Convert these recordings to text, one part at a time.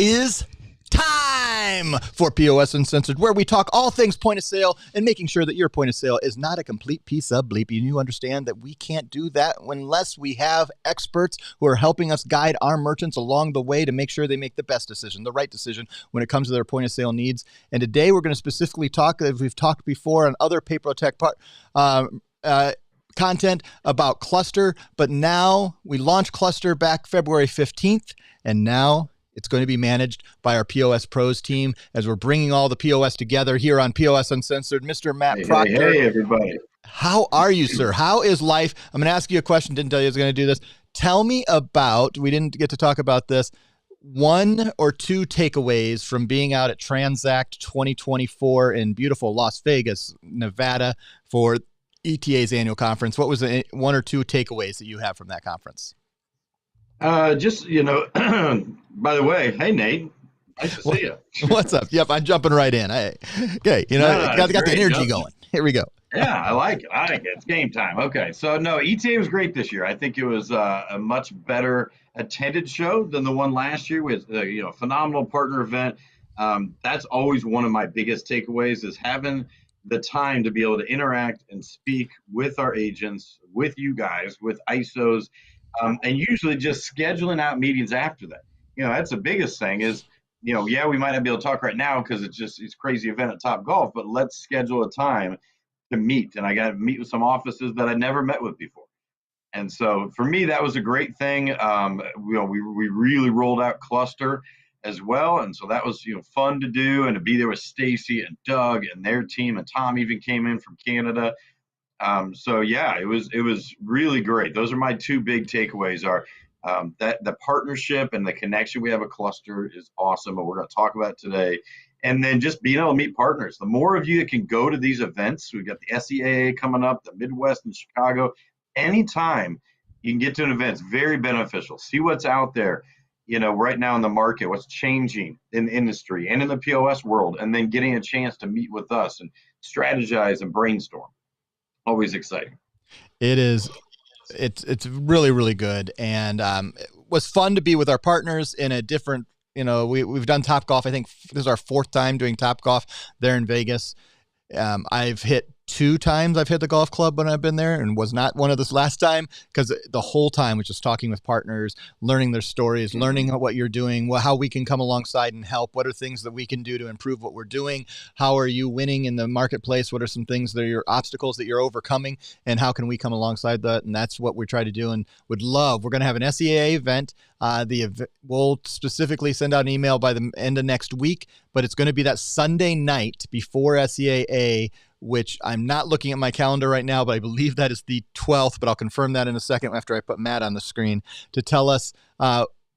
Is time for POS Uncensored, where we talk all things point of sale and making sure that your point of sale is not a complete piece of bleep. And you understand that we can't do that unless we have experts who are helping us guide our merchants along the way to make sure they make the best decision, the right decision when it comes to their point of sale needs. And today we're going to specifically talk, as we've talked before on other Paper Tech content, about Cluster. But now we launched Cluster back February 15th, and now it's going to be managed by our POS Pros team as we're bringing all the POS together here on POS Uncensored. Mr. Matt Proctor. Hey, everybody. How are you, sir? How is life? I'm going to ask you a question. Didn't tell you I was going to do this. Tell me about, we didn't get to talk about this, one or two takeaways from being out at Transact 2024 in beautiful Las Vegas, Nevada for ETA's annual conference. What was the one or two takeaways that you have from that conference? Just, by the way, hey, Nate, nice to see you. What's up? Yep, I'm jumping right in. Okay, got the energy going. Here we go. Yeah, I like it. It's game time. Okay, so no, ETA was great this year. I think it was a much better attended show than the one last year with, a phenomenal partner event. That's always one of my biggest takeaways is having the time to be able to interact and speak with our agents, with you guys, with ISOs. And usually just scheduling out meetings after that. That's the biggest thing is, we might not be able to talk right now because it's crazy event at Topgolf, but let's schedule a time to meet. And I got to meet with some offices that I never met with before. And so for me, that was a great thing. We really rolled out Cluster as well. And so that was, fun to do and to be there with Stacy and Doug and their team. And Tom even came in from Canada. It was really great. Those are my two big takeaways are that the partnership and the connection we have at Cluster is awesome. And we're going to talk about it today. And then just being able to meet partners. The more of you that can go to these events, we've got the SEAA coming up, the Midwest and Chicago. Anytime you can get to an event, it's very beneficial. See what's out there, right now in the market, what's changing in the industry and in the POS world, and then getting a chance to meet with us and strategize and brainstorm. Always exciting. It is. It's really, really good. And it was fun to be with our partners in a different, we've done Topgolf. I think this is our fourth time doing Topgolf there in Vegas. I've hit 2 times I've hit the golf club when I've been there, and was not one of this last time, because the whole time was just talking with partners, learning their stories, learning what you're doing, how we can come alongside and help. What are things that we can do to improve what we're doing? How are you winning in the marketplace? What are some things that are your obstacles that you're overcoming, and how can we come alongside that? And that's what we try to do, and we're going to have an SEAA event. We'll specifically send out an email by the end of next week, but it's going to be that Sunday night before SEAA, which I'm not looking at my calendar right now, but I believe that is the 12th, but I'll confirm that in a second after I put Matt on the screen to tell us,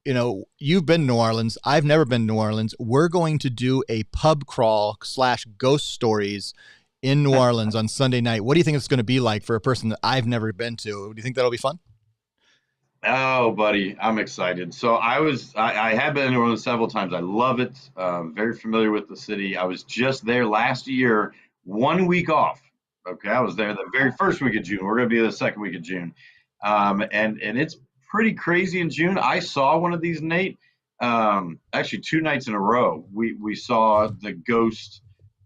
you've been to New Orleans. I've never been to New Orleans. We're going to do a pub crawl / ghost stories in New Orleans on Sunday night. What do you think it's going to be like for a person that I've never been to? Do you think that'll be fun? Oh, buddy, I'm excited. So I have been in New Orleans several times. I love it. Very familiar with the city. I was just there last year, 1 week off. Okay, I was there the very first week of June. We're going to be the second week of June, and it's pretty crazy in June. I saw one of these, Nate. Actually, 2 nights in a row. We saw the ghost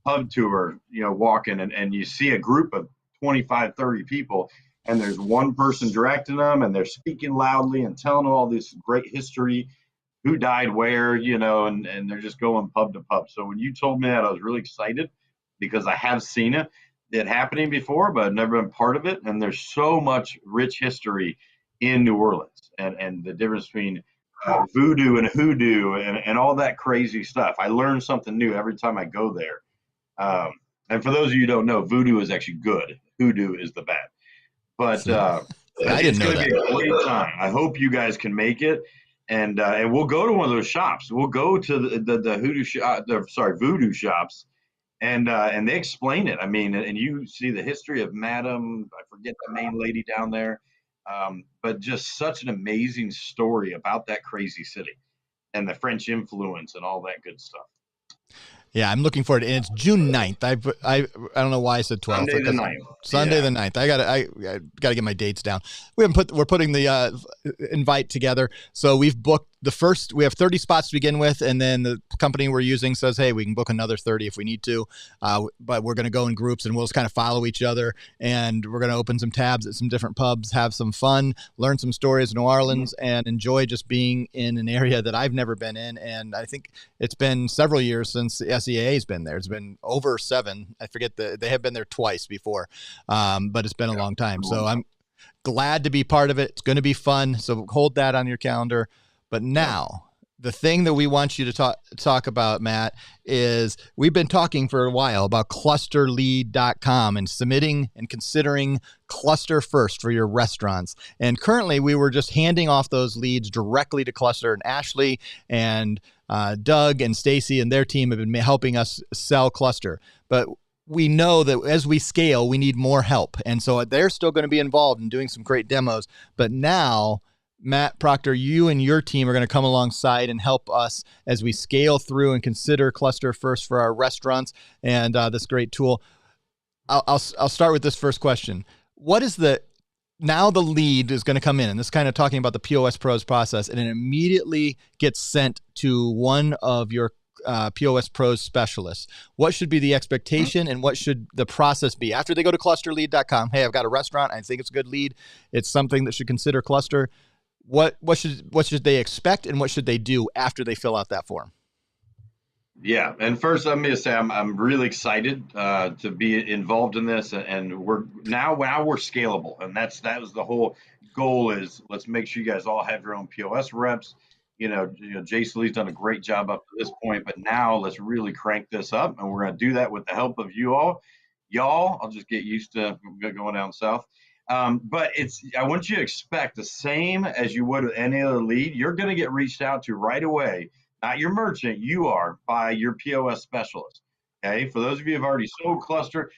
pub tour. Walking and you see a group of 25, 30 people. And there's one person directing them, and they're speaking loudly and telling them all this great history, who died where, and they're just going pub to pub. So when you told me that, I was really excited because I have seen it happening before, but I've never been part of it. And there's so much rich history in New Orleans and the difference between voodoo and hoodoo and all that crazy stuff. I learn something new every time I go there. And for those of you who don't know, voodoo is actually good. Hoodoo is the bad. But I didn't know that. It's going to be a great time. I hope you guys can make it, and we'll go to one of those shops. We'll go to the voodoo shops, and they explain it. I mean, and you see the history of Madame, I forget the main lady down there, but just such an amazing story about that crazy city and the French influence and all that good stuff. Yeah, I'm looking forward to it. And it's June 9th. I don't know why I said 12th. Sunday the 9th. Sunday the 9th. I gotta get my dates down. We're putting the invite together. So we've booked we have 30 spots to begin with, and then the company we're using says, hey, we can book another 30 if we need to. But we're gonna go in groups, and we'll just kind of follow each other, and we're gonna open some tabs at some different pubs, have some fun, learn some stories in New Orleans, and enjoy just being in an area that I've never been in. And I think it's been several years since the SEAA has been there. It's been over 7. I forget they have been there twice before, but it's been a long time. So I'm glad to be part of it. It's going to be fun. So hold that on your calendar. But now, the thing that we want you to talk about, Matt, is we've been talking for a while about clusterlead.com and submitting and considering Cluster first for your restaurants. And currently, we were just handing off those leads directly to Cluster, and Ashley and Doug and Stacy and their team have been helping us sell Cluster. But we know that as we scale, we need more help. And so they're still going to be involved in doing some great demos. But now, Matt Proctor, you and your team are going to come alongside and help us as we scale through and consider Cluster first for our restaurants and this great tool. I'll start with this first question. What is now the lead is going to come in, and this is kind of talking about the POS Pros process, and it immediately gets sent to one of your POS Pros specialists. What should be the expectation, and what should the process be after they go to clusterlead.com? Hey, I've got a restaurant. I think it's a good lead. It's something that should consider Cluster. What should they expect, and what should they do after they fill out that form? Yeah, and first let me say I'm really excited to be involved in this, and we're scalable, and that was the whole goal. Is let's make sure you guys all have your own POS reps. Jason Lee's done a great job up to this point, but now let's really crank this up, and we're going to do that with the help of you all. Y'all, I'll just get used to going down south. But I want you to expect the same as you would with any other lead. You're going to get reached out to right away, not your merchant, you are, by your POS specialist. Okay. For those of you who have already sold Cluster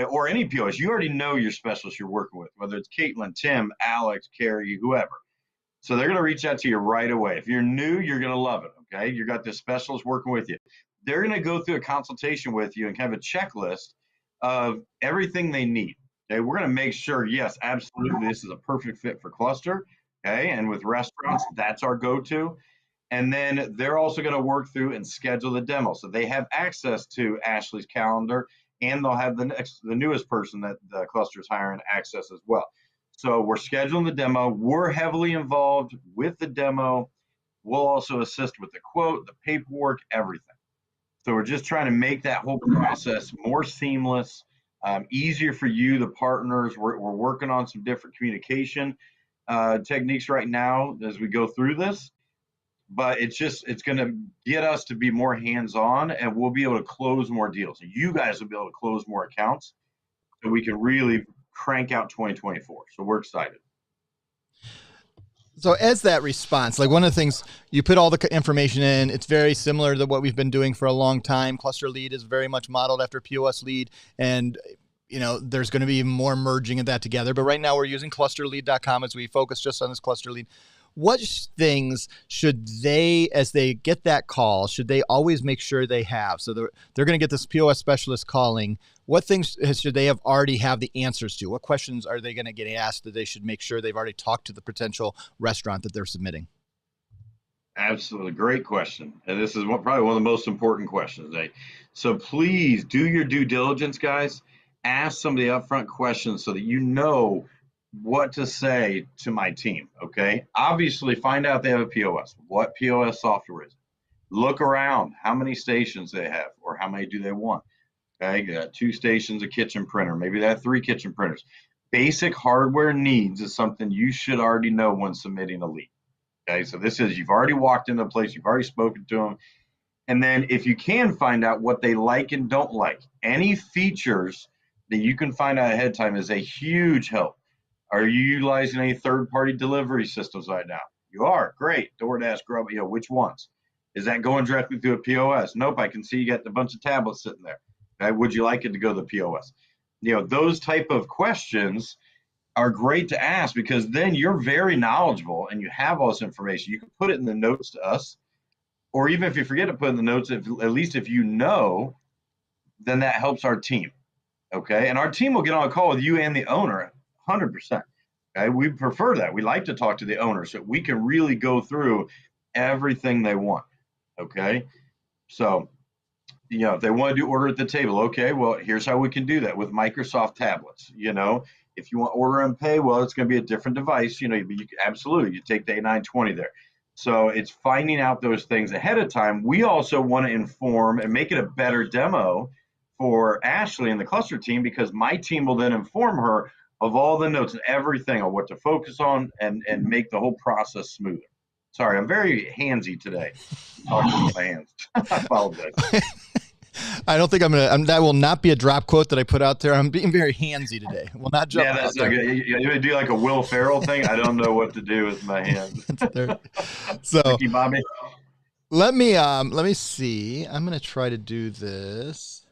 or any POS, you already know your specialist you're working with, whether it's Caitlin, Tim, Alex, Carrie, whoever. So they're going to reach out to you right away. If you're new, you're going to love it. Okay. You got this specialist working with you. They're going to go through a consultation with you and kind of a checklist of everything they need. Okay, we're going to make sure, yes, absolutely, this is a perfect fit for Cluster. Okay, and with restaurants, that's our go-to. And then they're also going to work through and schedule the demo. So they have access to Ashley's calendar and they'll have the newest person that the cluster is hiring access as well. So we're scheduling the demo. We're heavily involved with the demo. We'll also assist with the quote, the paperwork, everything. So we're just trying to make that whole process more seamless, easier for you, the partners. We're working on some different communication techniques right now as we go through this, but it's going to get us to be more hands-on, and we'll be able to close more deals. You guys will be able to close more accounts, so we can really crank out 2024. So we're excited. So as that response, like one of the things, you put all the information in, it's very similar to what we've been doing for a long time. Cluster Lead is very much modeled after POS Lead, and there's going to be more merging of that together. But right now we're using clusterlead.com as we focus just on this Cluster Lead. What things should they, as they get that call, should they always make sure they have? So they're going to get this POS specialist calling. What things should they already have the answers to? What questions are they going to get asked that they should make sure they've already talked to the potential restaurant that they're submitting? Absolutely. Great question. And this is probably one of the most important questions. So please do your due diligence, guys. Ask some of the upfront questions so that you know what to say to my team. Okay. Obviously, find out they have a POS. What POS software is it? Look around how many stations they have, or how many do they want. Okay. You got 2 stations, a kitchen printer. Maybe they have 3 kitchen printers. Basic hardware needs is something you should already know when submitting a lead. Okay. So this is, you've already walked into a place, you've already spoken to them. And then if you can find out what they like and don't like, any features that you can find out ahead of time is a huge help. Are you utilizing any third-party delivery systems right now? You are. Great. DoorDash, Grub, which ones? Is that going directly through a POS? Nope. I can see you got a bunch of tablets sitting there. Okay. Would you like it to go to the POS? Those type of questions are great to ask, because then you're very knowledgeable and you have all this information. You can put it in the notes to us, or even if you forget to put in the notes, at least if you know, then that helps our team. Okay. And our team will get on a call with you and the owner 100%. Okay. We prefer that. We like to talk to the owner so we can really go through everything they want. Okay. So, if they want to do order at the table, okay, well, here's how we can do that with Microsoft tablets. If you want order and pay, well, it's going to be a different device. Absolutely, you take the A920 there. So it's finding out those things ahead of time. We also want to inform and make it a better demo for Ashley and the cluster team, because my team will then inform her of all the notes and everything on what to focus on, and make the whole process smoother. Sorry, I'm very handsy today. I'm talking with my hands. I apologize. I don't think that will not be a drop quote that I put out there. I'm being very handsy today. Will not jump. Yeah, that's not good. You do like a Will Ferrell thing. I don't know what to do with my hands. So, thank you, Bobby. Let me see. I'm going to try to do this.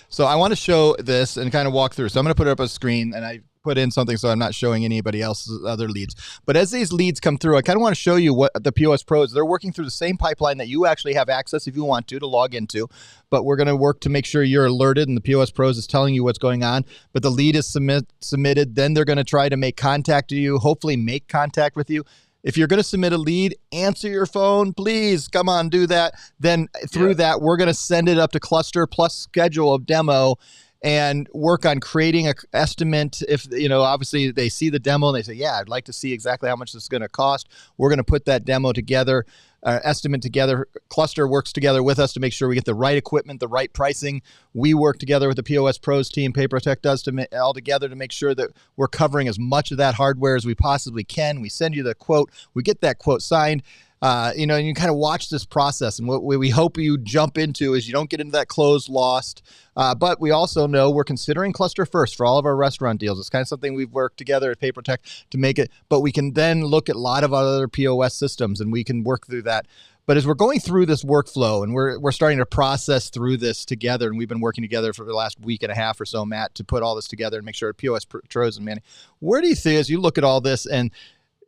So I want to show this and kind of walk through. So I'm going to put it up on a screen, and I put in something so I'm not showing anybody else's other leads. But as these leads come through, I kind of want to show you what the POS Pros, they're working through the same pipeline that you actually have access if you want to log into. But we're going to work to make sure you're alerted and the POS Pros is telling you what's going on. But the lead is submitted. Then they're going to try to make contact with you, hopefully make contact with you. If you're going to submit a lead, answer your phone, please. Come on, do that. Then through that, we're going to send it up to Cluster plus schedule a demo and work on creating an estimate. If, obviously they see the demo and they say, yeah, I'd like to see exactly how much this is going to cost. We're going to put that demo together, estimate together. Cluster works together with us to make sure we get the right equipment, the right pricing. We work together with the POS Pros team, PaperTech does all together to make sure that we're covering as much of that hardware as we possibly can. We send you the quote. We get that quote signed. And you kind of watch this process. And what we hope you jump into is you don't get into that closed lost. But we also know we're considering Cluster first for all of our restaurant deals. It's kind of something we've worked together at PaperTech to make it. But we can then look at a lot of other POS systems, and we can work through that. But as we're going through this workflow and we're starting to process through this together, and we've been working together for the last week and a half or so, Matt, to put all this together and make sure POS Pros and Manny, where do you see as you look at all this and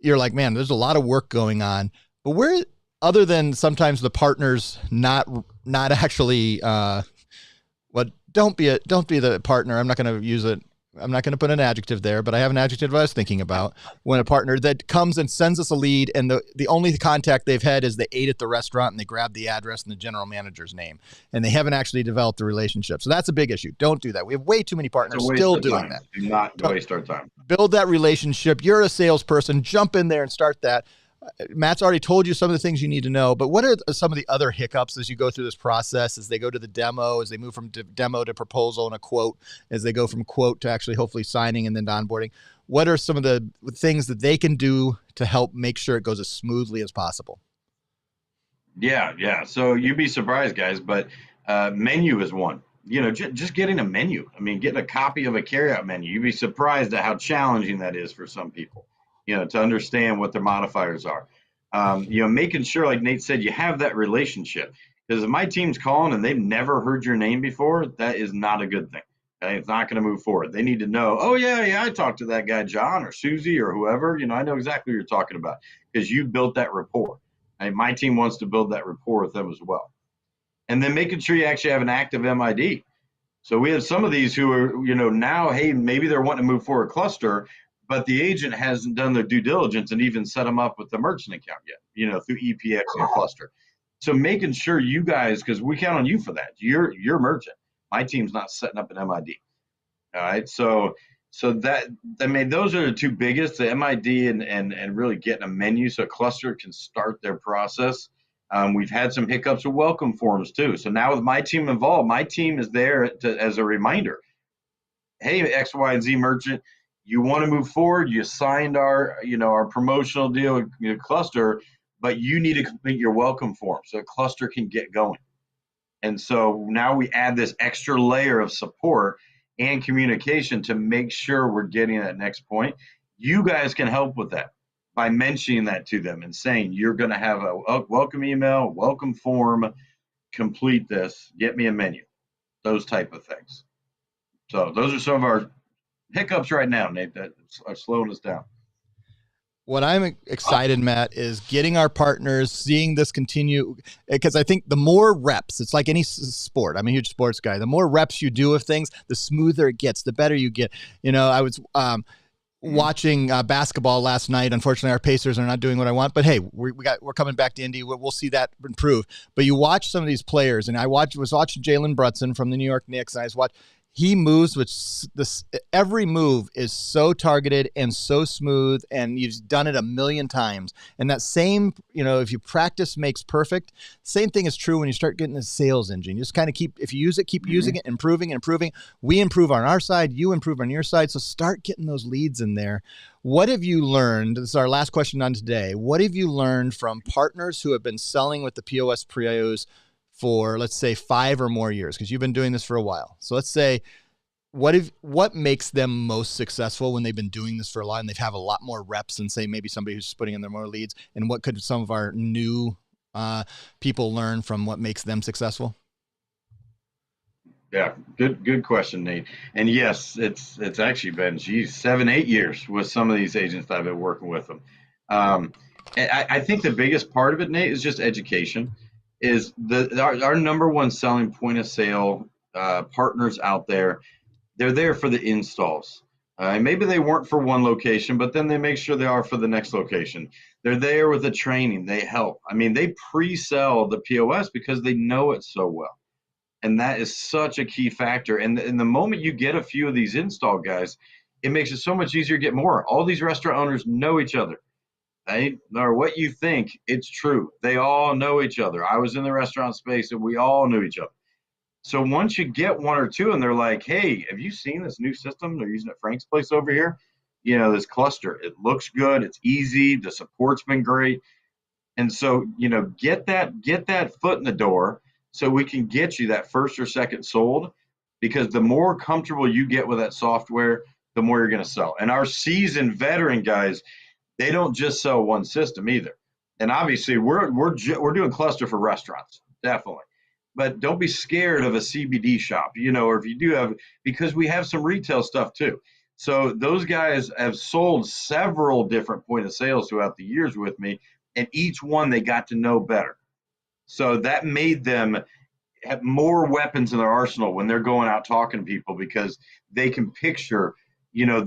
you're like, man, there's a lot of work going on? But where, other than sometimes the partners not actually, don't be the partner. I'm not going to use it. I'm not going to put an adjective there, but I have an adjective I was thinking about. When a partner that comes and sends us a lead, and the only contact they've had is they ate at the restaurant and they grabbed the address and the general manager's name, and they haven't actually developed the relationship. So that's a big issue. Don't do that. We have way too many partners still doing that. Do not waste our time. Build that relationship. You're a salesperson. Jump in there and start that. Matt's already told you some of the things you need to know, but what are some of the other hiccups as you go through this process, as they go to the demo, as they move from demo to proposal and a quote, as they go from quote to actually hopefully signing and then onboarding? What are some of the things that they can do to help make sure it goes as smoothly as possible? Yeah. So you'd be surprised, guys, but menu is one. Just getting a menu. I mean, getting a copy of a carryout menu. You'd be surprised at how challenging that is for some people, to understand what their modifiers are. Making sure, like Nate said, you have that relationship. Because if my team's calling and they've never heard your name before, that is not a good thing. Okay? It's not going to move forward. They need to know, oh, yeah, I talked to that guy, John or Susie or whoever. I know exactly what you're talking about because you built that rapport. And my team wants to build that rapport with them as well. And then making sure you actually have an active MID. So we have some of these who are, now, hey, maybe they're wanting to move forward cluster, but the agent hasn't done their due diligence and even set them up with the merchant account yet, through EPX and cluster. So making sure you guys, because we count on you for that. You're merchant. My team's not setting up an MID. All right. So those are the two biggest, the MID and really getting a menu so a cluster can start their process. We've had some hiccups with welcome forms too. So now with my team involved, my team is there as a reminder. Hey, X, Y, and Z merchant, you want to move forward. You signed our promotional deal with cluster, but you need to complete your welcome form so cluster can get going. And so now we add this extra layer of support and communication to make sure we're getting that next point. You guys can help with that by mentioning that to them and saying, you're going to have a welcome email, welcome form, complete this, get me a menu, those type of things. So those are some of our hiccups right now, Nate, that are slowing us down. What I'm excited, Matt, is getting our partners, seeing this continue, because I think the more reps, it's like any sport. I'm a huge sports guy. The more reps you do of things, the smoother it gets, the better you get. I was watching basketball last night. Unfortunately, our Pacers are not doing what I want, but hey, we're coming back to Indy. We'll see that improve. But you watch some of these players, and I was watching Jalen Brunson from the New York Knicks, and I was watching. He moves with this. Every move is so targeted and so smooth, and you've done it a million times. And that same, if you practice makes perfect. Same thing is true when you start getting the sales engine. You just kind of if you use it, keep using it, improving and improving. We improve on our side, you improve on your side. So start getting those leads in there. What have you learned? This is our last question on today. What have you learned from partners who have been selling with the POS Pros for, let's say, 5 or more years, because you've been doing this for a while. So let's say, what makes them most successful when they've been doing this for a while and they've have a lot more reps than, say, maybe somebody who's putting in their more leads? And what could some of our new people learn from what makes them successful? Yeah, good question, Nate. And yes, it's actually been 7-8 years with some of these agents that I've been working with them. I think the biggest part of it, Nate, is just education. Is our number one selling point of sale partners out there. They're there for the installs. Maybe they weren't for one location, but then they make sure they are for the next location. They're there with the training. They help. I mean, they pre-sell the POS because they know it so well. And that is such a key factor. And the moment you get a few of these install guys, it makes it so much easier to get more. All these restaurant owners know each other. Right? No matter what you think, it's true. They all know each other. I was in the restaurant space and we all knew each other. So once you get one or two and they're like, hey, have you seen this new system they're using at Frank's place over here? This cluster. It looks good. It's easy. The support's been great. And so, get that foot in the door so we can get you that first or second sold, because the more comfortable you get with that software, the more you're going to sell. And our seasoned veteran guys, they don't just sell one system either. And obviously, we're doing cluster for restaurants, definitely. But don't be scared of a CBD shop, or if you do have, because we have some retail stuff too. So those guys have sold several different point of sales throughout the years with me, and each one they got to know better. So that made them have more weapons in their arsenal when they're going out talking to people, because they can picture,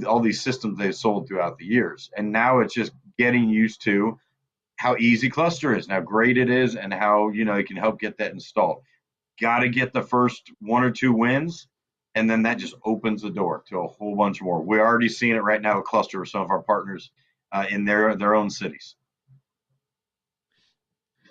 all these systems they've sold throughout the years. And now it's just getting used to how easy Cluster is and how great it is, and how, it can help get that installed. Got to get the first one or two wins, and then that just opens the door to a whole bunch more. We're already seeing it right now with Cluster with some of our partners in their own cities.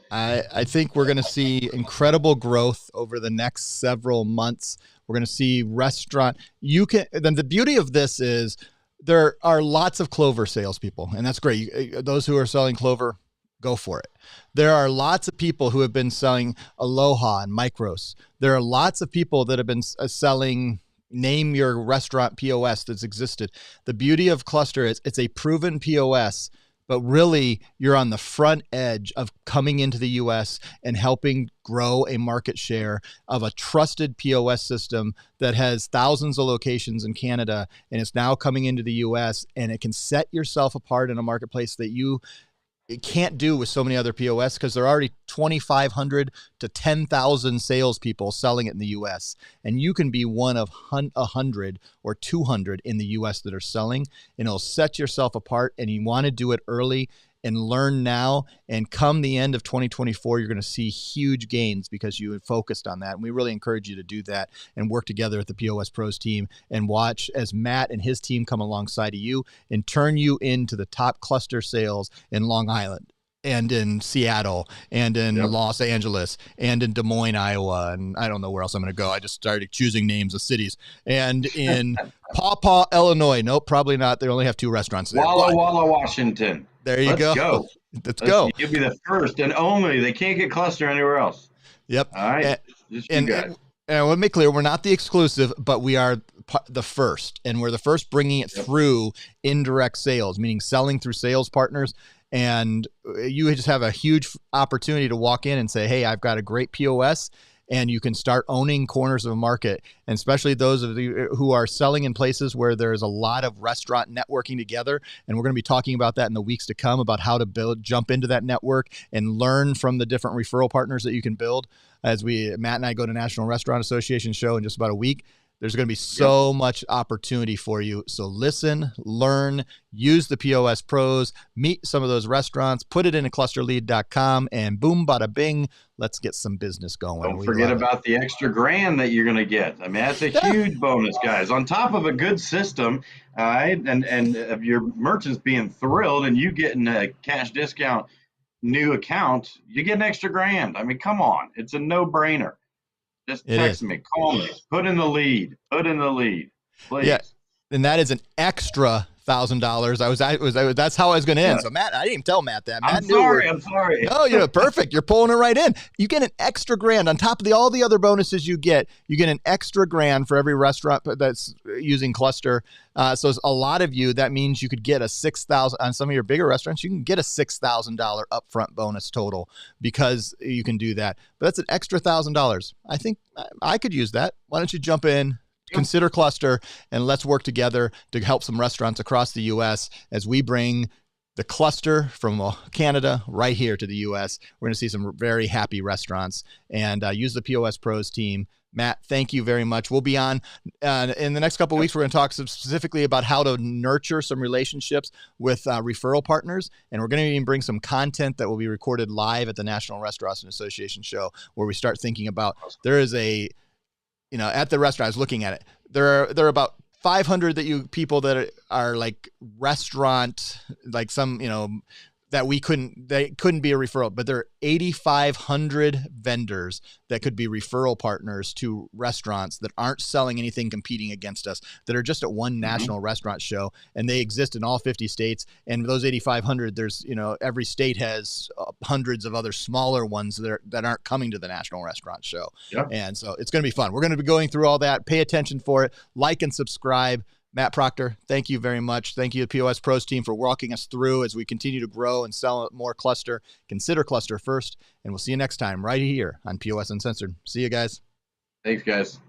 I think we're going to see incredible growth over the next several months. We're going to see restaurant. Then the beauty of this is there are lots of Clover salespeople, and that's great. Those who are selling Clover, go for it. There are lots of people who have been selling Aloha and Micros. There are lots of people that have been selling name your restaurant POS that's existed. The beauty of Cluster is it's a proven POS, but really you're on the front edge of coming into the US and helping grow a market share of a trusted POS system that has thousands of locations in Canada, and it's now coming into the US, and it can set yourself apart in a marketplace that it can't do with so many other POS, because there are already 2,500 to 10,000 salespeople selling it in the US. And you can be one of 100 or 200 in the US that are selling, and it'll set yourself apart. And you want to do it early and learn now. And come the end of 2024, you're going to see huge gains because you had focused on that. And we really encourage you to do that and work together at the POS Pros team and watch as Matt and his team come alongside of you and turn you into the top cluster sales in Long Island and in Seattle and in Los Angeles and in Des Moines, Iowa. And I don't know where else I'm going to go. I just started choosing names of cities. And in Paw Paw, Illinois. Nope, probably not. They only have 2 restaurants there. Walla Walla, Washington. There you go. Let's go. You'll be the first and only. They can't get Cluster anywhere else. Yep. All right. And I want to make clear, we're not the exclusive, but we are the first. And we're the first bringing it through indirect sales, meaning selling through sales partners. And you just have a huge opportunity to walk in and say, hey, I've got a great POS. And you can start owning corners of a market, and especially those of you who are selling in places where there's a lot of restaurant networking together. And we're going to be talking about that in the weeks to come, about how to jump into that network and learn from the different referral partners that you can build. As Matt and I go to National Restaurant Association show in just about a week, there's going to be so much opportunity for you. So listen, learn, use the POS Pros, meet some of those restaurants, put it into clusterlead.com, and boom, bada bing, let's get some business going. Don't forget about the extra grand that you're going to get. I mean, that's a huge bonus, guys. On top of a good system, all right, and of your merchants being thrilled and you getting a cash discount new account, you get an extra grand. I mean, come on. It's a no-brainer. Just text me, call me, put in the lead, please. Yeah, and that is an extra $1,000. That's how I was going to end. So Matt, I didn't even tell Matt that. I'm sorry. No, perfect. You're pulling it right in. You get an extra grand on top of all the other bonuses you get. You get an extra grand for every restaurant that's using Cluster. So a lot of you, that means you could get a $6,000 on some of your bigger restaurants. You can get a $6,000 upfront bonus total because you can do that. But that's an extra $1,000. I think I could use that. Why don't you jump in? Consider Cluster, and let's work together to help some restaurants across the U.S. as we bring the Cluster from Canada right here to the U.S. We're going to see some very happy restaurants, and use the POS Pros team. Matt, thank you very much. We'll be on in the next couple of weeks. We're going to talk specifically about how to nurture some relationships with referral partners, and we're going to even bring some content that will be recorded live at the National Restaurant Association show, where we start thinking about there is at the restaurant, I was looking at it. There are about 500 people that are like restaurant, like some, that they couldn't be a referral, but there are 8,500 vendors that could be referral partners to restaurants that aren't selling anything competing against us, that are just at one national restaurant show, and they exist in all 50 states. And those 8,500, there's, every state has hundreds of other smaller ones that aren't coming to the national restaurant show. Yep. And so it's going to be fun. We're going to be going through all that. Pay attention for it. Like and subscribe. Matt Proctor, thank you very much. Thank you to the POS Pros team for walking us through as we continue to grow and sell more Cluster. Consider Cluster first, and we'll see you next time right here on POS Uncensored. See you guys. Thanks, guys.